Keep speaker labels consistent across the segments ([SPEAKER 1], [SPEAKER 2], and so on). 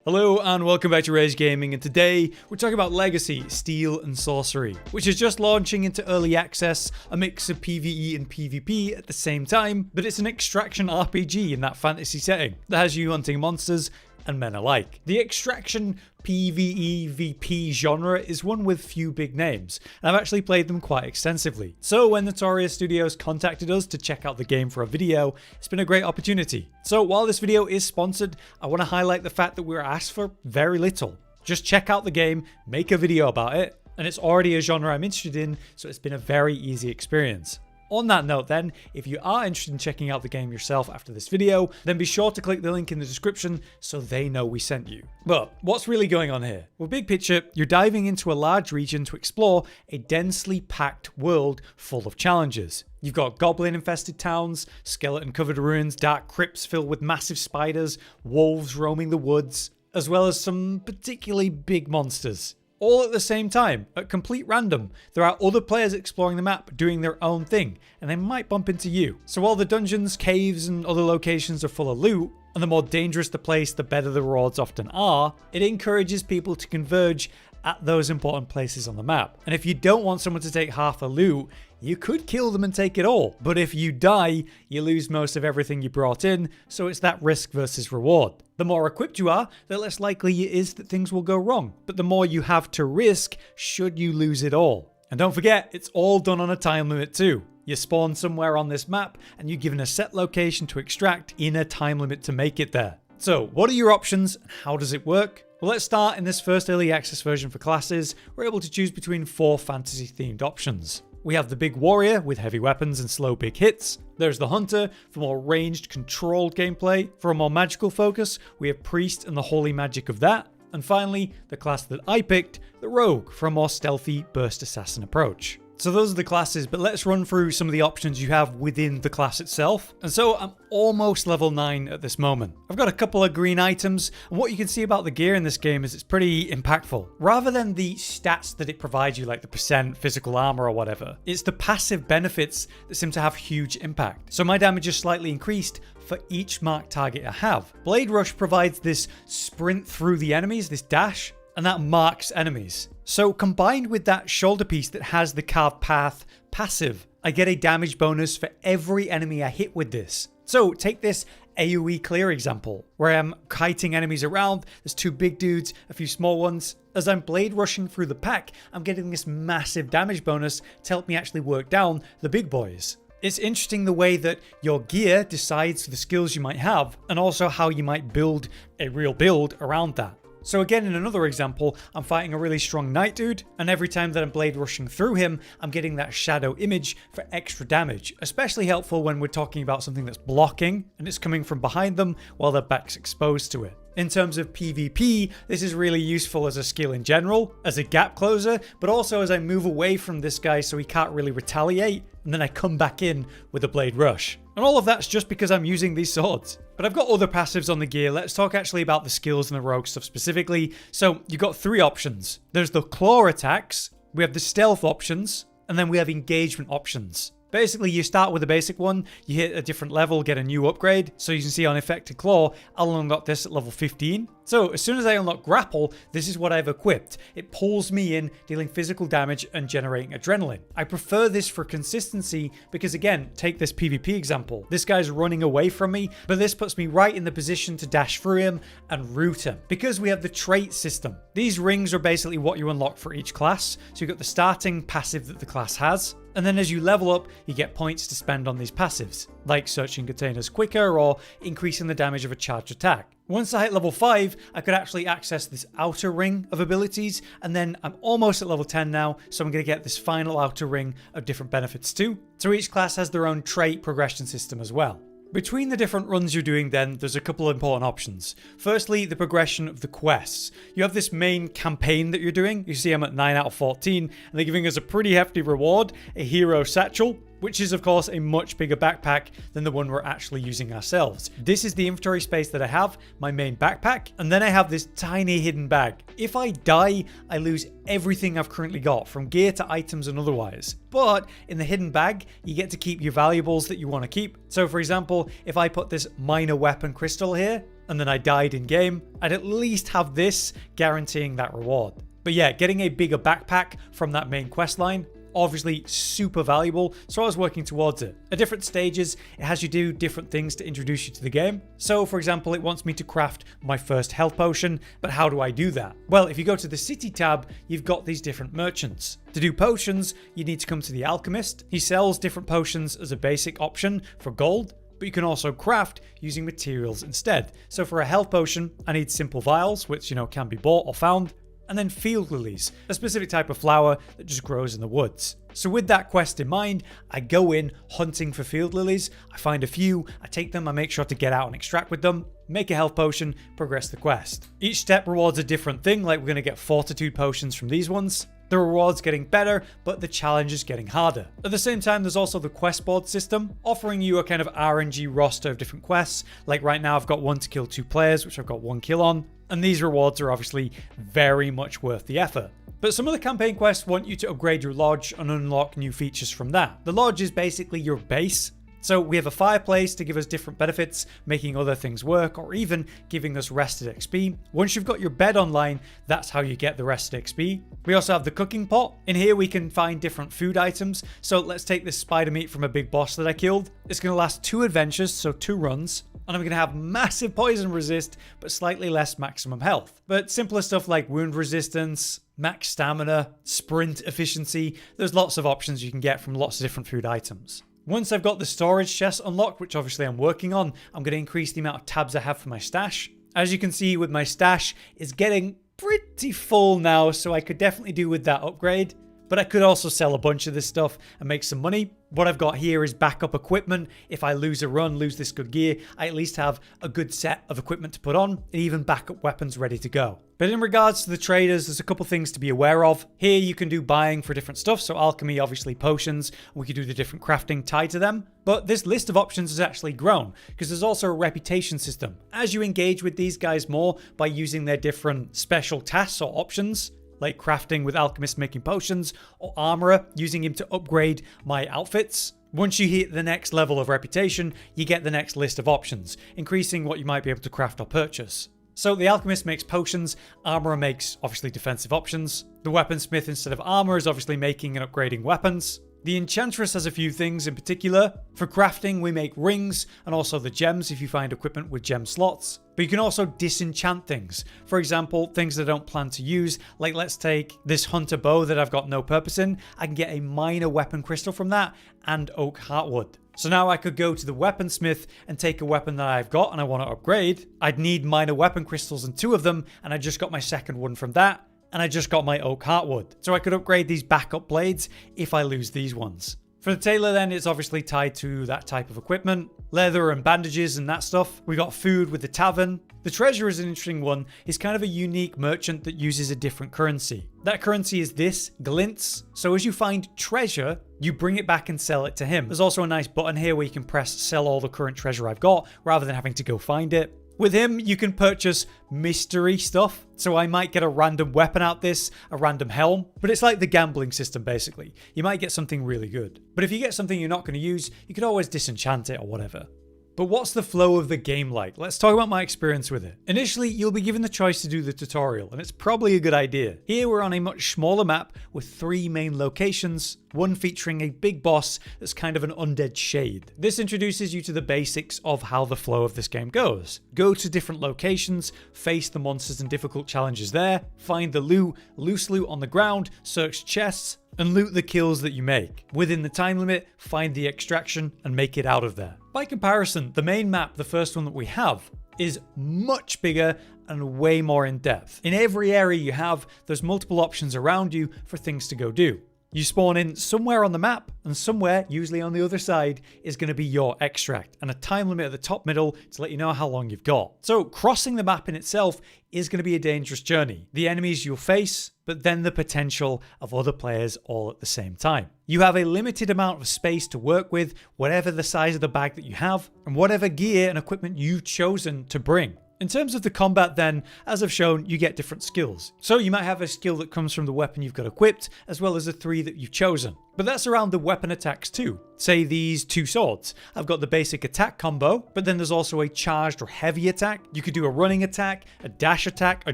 [SPEAKER 1] Hello and welcome back to Rage Gaming, and today we're talking about Legacy, Steel and Sorcery, which is just launching into early access, a mix of PvE and PvP at the same time, but it's an extraction RPG in that fantasy setting that has you hunting monsters and men alike. The extraction PvE VP genre is one with few big names, and I've actually played them quite extensively. So when Notorious Studios contacted us to check out the game for a video, it's been a great opportunity. So while this video is sponsored, I want to highlight the fact that we were asked for very little. Just check out the game, make a video about it, and it's already a genre I'm interested in, so it's been a very easy experience. On that note then, if you are interested in checking out the game yourself after this video, then be sure to click the link in the description so they know we sent you. But what's really going on here? Well, big picture, you're diving into a large region to explore a densely packed world full of challenges. You've got goblin-infested towns, skeleton-covered ruins, dark crypts filled with massive spiders, wolves roaming the woods, as well as some particularly big monsters. All at the same time, at complete random. There are other players exploring the map doing their own thing, and they might bump into you. So while the dungeons, caves, and other locations are full of loot, and the more dangerous the place, the better the rewards often are, it encourages people to converge at those important places on the map. And if you don't want someone to take half the loot, you could kill them and take it all. But if you die, you lose most of everything you brought in, so it's that risk versus reward. The more equipped you are, the less likely it is that things will go wrong. But the more you have to risk should you lose it all. And don't forget, it's all done on a time limit too. You spawn somewhere on this map, and you're given a set location to extract in a time limit to make it there. So what are your options, and how does it work? Well, let's start in this first early access version for classes. We're able to choose between 4 fantasy themed options. We have the big warrior with heavy weapons and slow big hits. There's the hunter for more ranged, controlled gameplay. For a more magical focus, we have priest and the holy magic of that. And finally, the class that I picked, the rogue, for a more stealthy burst assassin approach. So those are the classes, but let's run through some of the options you have within the class itself. And so I'm almost level 9 at this moment. I've got a couple of green items, and what you can see about the gear in this game is it's pretty impactful. Rather than the stats that it provides you, like the percent, physical armor or whatever, it's the passive benefits that seem to have huge impact. So my damage is slightly increased for each marked target I have. Blade Rush provides this sprint through the enemies, this dash, and that marks enemies. So combined with that shoulder piece that has the carved path passive, I get a damage bonus for every enemy I hit with this. So take this AoE clear example, where I'm kiting enemies around, there's 2 big dudes, a few small ones. As I'm blade rushing through the pack, I'm getting this massive damage bonus to help me actually work down the big boys. It's interesting the way that your gear decides the skills you might have, and also how you might build a real build around that. So again, in another example, I'm fighting a really strong knight dude, and every time that I'm blade rushing through him, I'm getting that shadow image for extra damage, especially helpful when we're talking about something that's blocking and it's coming from behind them while their back's exposed to it. In terms of PvP, this is really useful as a skill in general, as a gap closer, but also as I move away from this guy so he can't really retaliate, and then I come back in with a blade rush. And all of that's just because I'm using these swords. But I've got other passives on the gear. Let's talk actually about the skills and the rogue stuff specifically. So you've got 3 options. There's the claw attacks, we have the stealth options, and then we have engagement options. Basically, you start with a basic one, you hit a different level, get a new upgrade. So you can see on Effected Claw, I'll unlock this at level 15. So as soon as I unlock Grapple, this is what I've equipped. It pulls me in, dealing physical damage and generating adrenaline. I prefer this for consistency because, again, take this PvP example. This guy's running away from me, but this puts me right in the position to dash through him and root him. Because we have the trait system. These rings are basically what you unlock for each class. So you've got the starting passive that the class has. And then as you level up, you get points to spend on these passives, like searching containers quicker or increasing the damage of a charged attack. Once I hit level 5, I could actually access this outer ring of abilities, and then I'm almost at level 10 now, so I'm going to get this final outer ring of different benefits too. So each class has their own trait progression system as well. Between the different runs you're doing then, there's a couple of important options. Firstly, the progression of the quests. You have this main campaign that you're doing. You see I'm at 9 out of 14, and they're giving us a pretty hefty reward, a hero satchel, which is of course a much bigger backpack than the one we're actually using ourselves. This is the inventory space that I have, my main backpack, and then I have this tiny hidden bag. If I die, I lose everything I've currently got, from gear to items and otherwise. But in the hidden bag, you get to keep your valuables that you want to keep. So for example, if I put this minor weapon crystal here, and then I died in game, I'd at least have this guaranteeing that reward. But yeah, getting a bigger backpack from that main quest line, obviously super valuable, so I was working towards it. At different stages, it has you do different things to introduce you to the game. So for example, it wants me to craft my first health potion, but how do I do that? Well, if you go to the city tab, you've got these different merchants. To do potions, you need to come to the alchemist. He sells different potions as a basic option for gold, but you can also craft using materials instead. So for a health potion, I need simple vials, which can be bought or found, and then field lilies, a specific type of flower that just grows in the woods. So with that quest in mind, I go in hunting for field lilies, I find a few, I take them, I make sure to get out and extract with them, make a health potion, progress the quest. Each step rewards a different thing, like we're going to get fortitude potions from these ones. The reward's getting better, but the challenge is getting harder. At the same time, there's also the quest board system, offering you a kind of RNG roster of different quests. Like right now, I've got one to kill 2 players, which I've got 1 kill on. And these rewards are obviously very much worth the effort. But some of the campaign quests want you to upgrade your lodge and unlock new features from that. The lodge is basically your base. So we have a fireplace to give us different benefits, making other things work, or even giving us rested XP. Once you've got your bed online, that's how you get the rested XP. We also have the cooking pot. In here we can find different food items. So let's take this spider meat from a big boss that I killed. It's going to last 2 adventures, so 2 runs. And I'm going to have massive poison resist, but slightly less maximum health. But simpler stuff like wound resistance, max stamina, sprint efficiency, there's lots of options you can get from lots of different food items. Once I've got the storage chest unlocked, which obviously I'm working on, I'm going to increase the amount of tabs I have for my stash. As you can see with my stash, it's getting pretty full now, so I could definitely do with that upgrade. But I could also sell a bunch of this stuff and make some money. What I've got here is backup equipment. If I lose a run, lose this good gear, I at least have a good set of equipment to put on and even backup weapons ready to go. But in regards to the traders, there's a couple things to be aware of. Here you can do buying for different stuff. So alchemy, obviously potions, we could do the different crafting tied to them. But this list of options has actually grown because there's also a reputation system. As you engage with these guys more by using their different special tasks or options, like crafting with alchemists making potions, or armorer using him to upgrade my outfits. Once you hit the next level of reputation, you get the next list of options, increasing what you might be able to craft or purchase. So the alchemist makes potions, armorer makes obviously defensive options. The weaponsmith instead of armor is obviously making and upgrading weapons. The enchantress has a few things in particular. For crafting, we make rings and also the gems if you find equipment with gem slots. But you can also disenchant things. For example, things that I don't plan to use, like let's take this hunter bow that I've got no purpose in. I can get a minor weapon crystal from that and oak heartwood. So now I could go to the weaponsmith and take a weapon that I've got and I want to upgrade. I'd need minor weapon crystals and 2 of them, and I just got my second one from that. And I just got my oak heartwood. So I could upgrade these backup blades if I lose these ones. For the tailor then, it's obviously tied to that type of equipment. Leather and bandages and that stuff. We got food with the tavern. The treasure is an interesting one. He's kind of a unique merchant that uses a different currency. That currency is this, glints. So as you find treasure, you bring it back and sell it to him. There's also a nice button here where you can press sell all the current treasure I've got rather than having to go find it. With him, you can purchase mystery stuff. So I might get a random weapon out this, a random helm, but it's like the gambling system basically. You might get something really good. But if you get something you're not going to use, you can always disenchant it or whatever. But what's the flow of the game like? Let's talk about my experience with it. Initially, you'll be given the choice to do the tutorial, and it's probably a good idea. Here we're on a much smaller map with 3 main locations, one featuring a big boss that's kind of an undead shade. This introduces you to the basics of how the flow of this game goes. Go to different locations, face the monsters and difficult challenges there, find the loot, loose loot on the ground, search chests, and loot the kills that you make. Within the time limit, find the extraction and make it out of there. By comparison, the main map, the first one that we have, is much bigger and way more in depth. In every area you have, there's multiple options around you for things to go do. You spawn in somewhere on the map, and somewhere, usually on the other side, is going to be your extract, and a time limit at the top middle to let you know how long you've got. So crossing the map in itself is going to be a dangerous journey. The enemies you'll face, but then the potential of other players all at the same time. You have a limited amount of space to work with, whatever the size of the bag that you have, and whatever gear and equipment you've chosen to bring. In terms of the combat then, as I've shown, you get different skills. So you might have a skill that comes from the weapon you've got equipped, as well as the 3 that you've chosen. But that's around the weapon attacks too. Say these 2 swords. I've got the basic attack combo, but then there's also a charged or heavy attack. You could do a running attack, a dash attack, a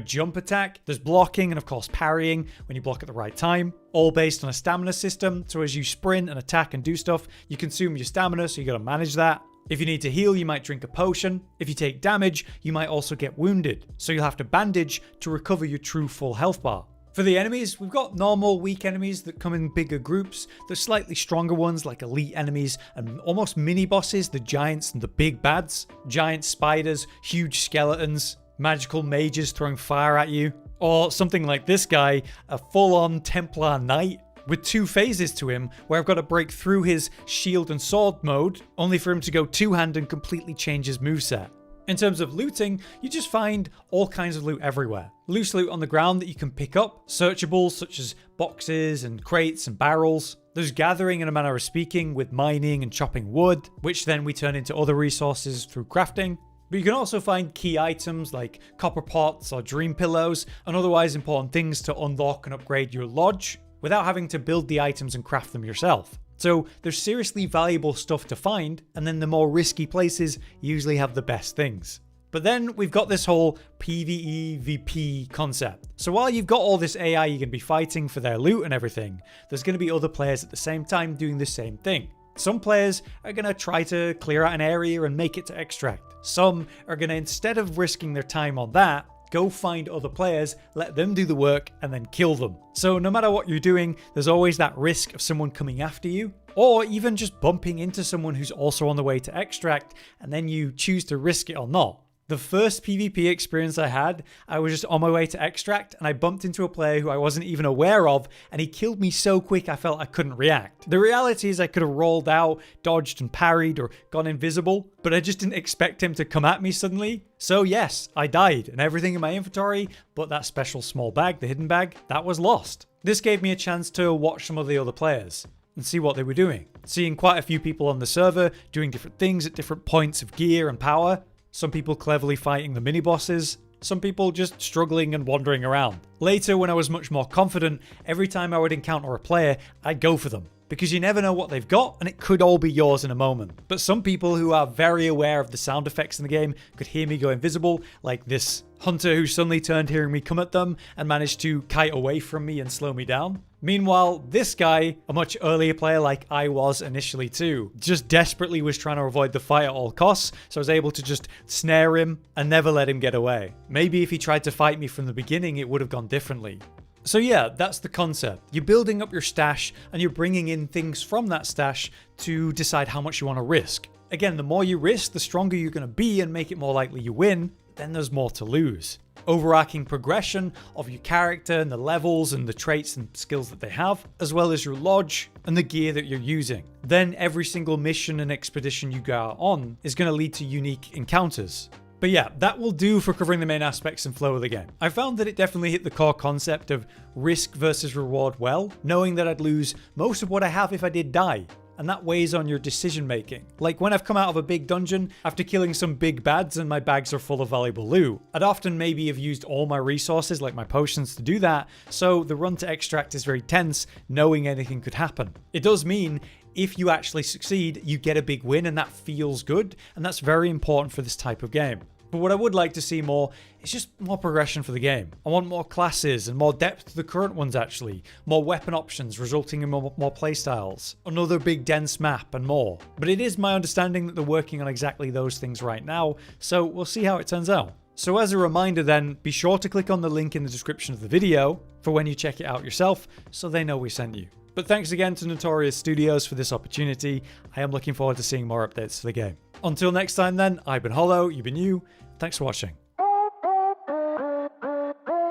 [SPEAKER 1] jump attack. There's blocking and of course parrying when you block at the right time. All based on a stamina system, so as you sprint and attack and do stuff, you consume your stamina, so you gotta manage that. If you need to heal, you might drink a potion. If you take damage, you might also get wounded, so you'll have to bandage to recover your true full health bar. For the enemies, we've got normal weak enemies that come in bigger groups. There's slightly stronger ones like elite enemies and almost mini bosses, the giants and the big bads. Giant spiders, huge skeletons, magical mages throwing fire at you. Or something like this guy, a full-on Templar Knight with 2 phases to him where I've got to break through his shield and sword mode, only for him to go 2-hand and completely change his moveset. In terms of looting, you just find all kinds of loot everywhere. Loose loot on the ground that you can pick up, searchables such as boxes and crates and barrels. There's gathering in a manner of speaking with mining and chopping wood, which then we turn into other resources through crafting. But you can also find key items like copper pots or dream pillows and otherwise important things to unlock and upgrade your lodge without having to build the items and craft them yourself. So there's seriously valuable stuff to find, and then the more risky places usually have the best things. But then we've got this whole PvE VP concept. So while you've got all this AI you're going to be fighting for their loot and everything, there's going to be other players at the same time doing the same thing. Some players are going to try to clear out an area and make it to extract. Some are going to, instead of risking their time on that, go find other players, let them do the work, and then kill them. So no matter what you're doing, there's always that risk of someone coming after you, or even just bumping into someone who's also on the way to extract, and then you choose to risk it or not. The first PvP experience I had, I was just on my way to extract and I bumped into a player who I wasn't even aware of, and he killed me so quick I felt I couldn't react. The reality is I could have rolled out, dodged and parried or gone invisible, but I just didn't expect him to come at me suddenly. So yes, I died and everything in my inventory, but that special small bag, the hidden bag, that was lost. This gave me a chance to watch some of the other players and see what they were doing. Seeing quite a few people on the server doing different things at different points of gear and power. Some people cleverly fighting the mini-bosses, some people just struggling and wandering around. Later, when I was much more confident, every time I would encounter a player, I'd go for them. Because you never know what they've got, and it could all be yours in a moment. But some people who are very aware of the sound effects in the game could hear me go invisible, like this hunter who suddenly turned hearing me come at them and managed to kite away from me and slow me down. Meanwhile, this guy, a much earlier player like I was initially too, just desperately was trying to avoid the fight at all costs, so I was able to just snare him and never let him get away. Maybe if he tried to fight me from the beginning, it would have gone differently. So yeah, that's the concept. You're building up your stash and you're bringing in things from that stash to decide how much you want to risk. Again, the more you risk, the stronger you're going to be and make it more likely you win, then there's more to lose. Overarching progression of your character and the levels and the traits and skills that they have, as well as your lodge and the gear that you're using. Then every single mission and expedition you go out on is going to lead to unique encounters. But yeah, that will do for covering the main aspects and flow of the game. I found that it definitely hit the core concept of risk versus reward well, knowing that I'd lose most of what I have if I did die. And that weighs on your decision making. Like when I've come out of a big dungeon after killing some big bads and my bags are full of valuable loot, I'd often maybe have used all my resources like my potions to do that, so the run to extract is very tense, knowing anything could happen. It does mean if you actually succeed, you get a big win and that feels good, and that's very important for this type of game. But what I would like to see more is just more progression for the game. I want more classes and more depth to the current ones actually. More weapon options resulting in more playstyles. Another big dense map and more. But it is my understanding that they're working on exactly those things right now, so we'll see how it turns out. So as a reminder then, be sure to click on the link in the description of the video for when you check it out yourself so they know we sent you. But thanks again to Notorious Studios for this opportunity. I am looking forward to seeing more updates to the game. Until next time then, I've been Hollow, you've been you. Thanks for watching.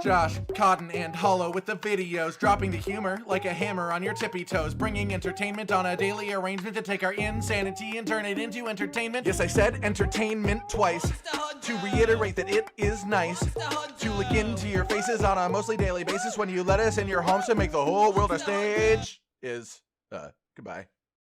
[SPEAKER 2] Josh, Cotton, and Hollow with the videos, dropping the humor like a hammer on your tippy toes, bringing entertainment on a daily arrangement to take our insanity and turn it into entertainment. Yes, I said entertainment twice, to reiterate that it is nice to look into your faces on a mostly daily basis when you let us in your homes to make the whole world a stage. Goodbye.